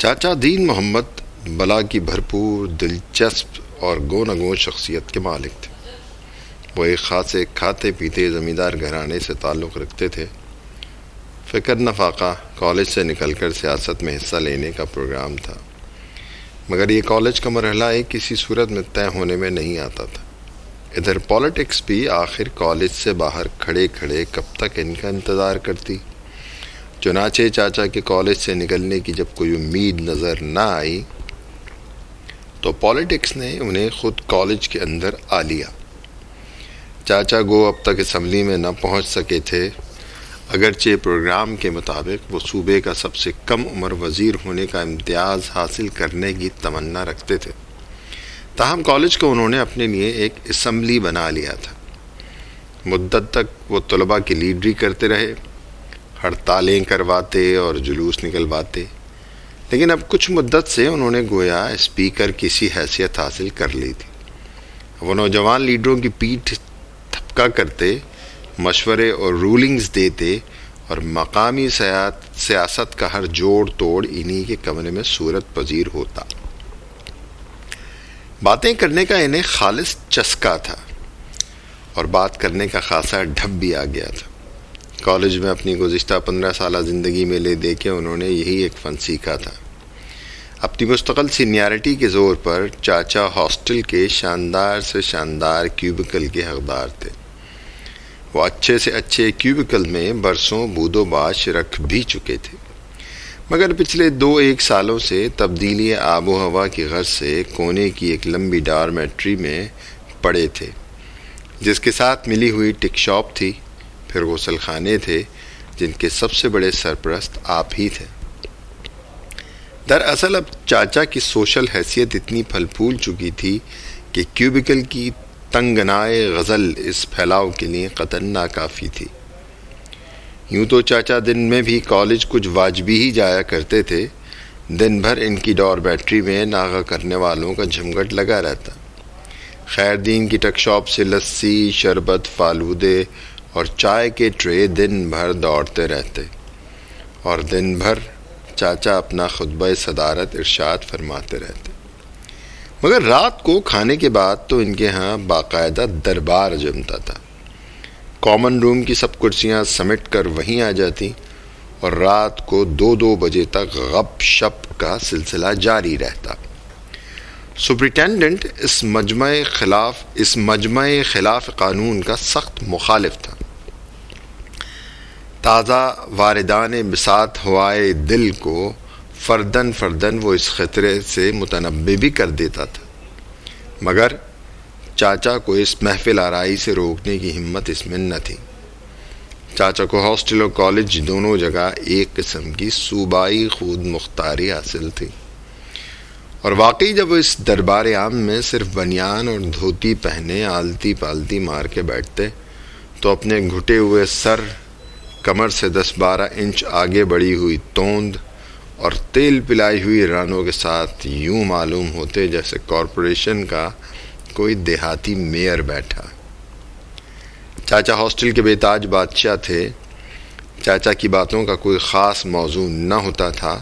چاچا دین محمد بلا کی بھرپور، دلچسپ اور گوناگون شخصیت کے مالک تھے۔ وہ ایک خاصے کھاتے پیتے زمیندار گھرانے سے تعلق رکھتے تھے۔ فکر نفاقہ کالج سے نکل کر سیاست میں حصہ لینے کا پروگرام تھا، مگر یہ کالج کا مرحلہ ایک کسی صورت میں طے ہونے میں نہیں آتا تھا۔ ادھر پالیٹکس بھی آخر کالج سے باہر کھڑے کھڑے کب تک ان کا انتظار کرتی۔ چنانچہ چاچا کے کالج سے نکلنے کی جب کوئی امید نظر نہ آئی تو پالیٹکس نے انہیں خود کالج کے اندر آ لیا۔ چاچا گو اب تک اسمبلی میں نہ پہنچ سکے تھے، اگرچہ پروگرام کے مطابق وہ صوبے کا سب سے کم عمر وزیر ہونے کا امتیاز حاصل کرنے کی تمنا رکھتے تھے، تاہم کالج کو انہوں نے اپنے لیے ایک اسمبلی بنا لیا تھا۔ مدت تک وہ طلباء کی لیڈری کرتے رہے، ہڑتالیں کرواتے اور جلوس نکلواتے، لیکن اب کچھ مدت سے انہوں نے گویا اسپیکر کی سی حیثیت حاصل کر لی تھی۔ وہ نوجوان لیڈروں کی پیٹھ تھپکا کرتے، مشورے اور رولنگز دیتے اور مقامی سیاست کا ہر جوڑ توڑ انہی کے کمرے میں صورت پذیر ہوتا۔ باتیں کرنے کا انہیں خالص چسکا تھا اور بات کرنے کا خاصا ڈھب بھی آ گیا تھا۔ کالج میں اپنی گزشتہ 15 سالہ زندگی میں لے دے کے انہوں نے یہی ایک فن سیکھا تھا۔ اپنی مستقل سینیارٹی کے زور پر چاچا ہاسٹل کے شاندار سے شاندار کیوبیکل کے حقدار تھے۔ وہ اچھے سے اچھے کیوبیکل میں برسوں بود و باش رکھ بھی چکے تھے، مگر پچھلے 2-1 سالوں سے تبدیلی آب و ہوا کی غرض سے کونے کی ایک لمبی ڈارمیٹری میں پڑے تھے، جس کے ساتھ ملی ہوئی ٹک شاپ تھی، پھر غسل خانے تھے جن کے سب سے بڑے سرپرست آپ ہی تھے۔ دراصل اب چاچا کی سوشل حیثیت اتنی پھل پھول چکی تھی کہ کیوبیکل کی تنگنائے غزل اس پھیلاؤ کے لیے قطعاً ناکافی تھی۔ یوں تو چاچا دن میں بھی کالج کچھ واجبی ہی جایا کرتے تھے، دن بھر ان کی ڈور بیٹری میں ناغہ کرنے والوں کا جھمگٹ لگا رہتا۔ خیر دین کی ٹک شاپ سے لسی، شربت، فالودے اور چائے کے ٹرے دن بھر دوڑتے رہتے، اور دن بھر چاچا اپنا خطبہ صدارت ارشاد فرماتے رہتے۔ مگر رات کو کھانے کے بعد تو ان کے ہاں باقاعدہ دربار جمتا تھا۔ کامن روم کی سب کرسیاں سمیٹ کر وہیں آ جاتی اور رات کو 2-2 بجے تک غپ شپ کا سلسلہ جاری رہتا۔ سپرنٹینڈنٹ اس مجمع خلاف قانون کا سخت مخالف تھا۔ تازہ واردان بساط ہوائے دل کو فردن وہ اس خطرے سے متنبع بھی کر دیتا تھا، مگر چاچا کو اس محفل آرائی سے روکنے کی ہمت اس میں نہ تھی۔ چاچا کو ہاسٹل اور کالج دونوں جگہ ایک قسم کی صوبائی خود مختاری حاصل تھی، اور واقعی جب وہ اس دربار عام میں صرف بنیان اور دھوتی پہنے آلتی پالتی مار کے بیٹھتے تو اپنے گھٹے ہوئے سر، کمر سے 10-12 انچ آگے بڑھی ہوئی توند اور تیل پلائی ہوئی رانوں کے ساتھ یوں معلوم ہوتے جیسے کارپوریشن کا کوئی دیہاتی میئر بیٹھا۔ چاچا ہاسٹل کے بے تاج بادشاہ تھے۔ چاچا کی باتوں کا کوئی خاص موضوع نہ ہوتا تھا،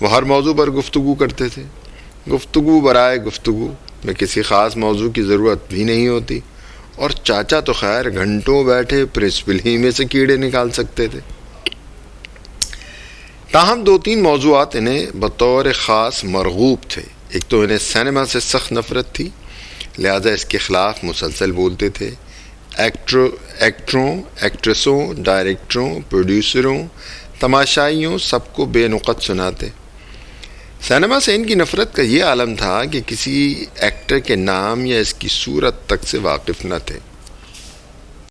وہ ہر موضوع پر گفتگو کرتے تھے۔ گفتگو برائے گفتگو میں کسی خاص موضوع کی ضرورت بھی نہیں ہوتی، اور چاچا تو خیر گھنٹوں بیٹھے پرنسپل ہی میں سے کیڑے نکال سکتے تھے۔ تاہم 2-3 موضوعات انہیں بطور خاص مرغوب تھے۔ ایک تو انہیں سینما سے سخت نفرت تھی، لہذا اس کے خلاف مسلسل بولتے تھے۔ ایکٹروں، ایکٹریسوں، ڈائریکٹروں، پروڈیوسروں، تماشائیوں سب کو بے نقط سناتے۔ سینما سے ان کی نفرت کا یہ عالم تھا کہ کسی ایکٹر کے نام یا اس کی صورت تک سے واقف نہ تھے۔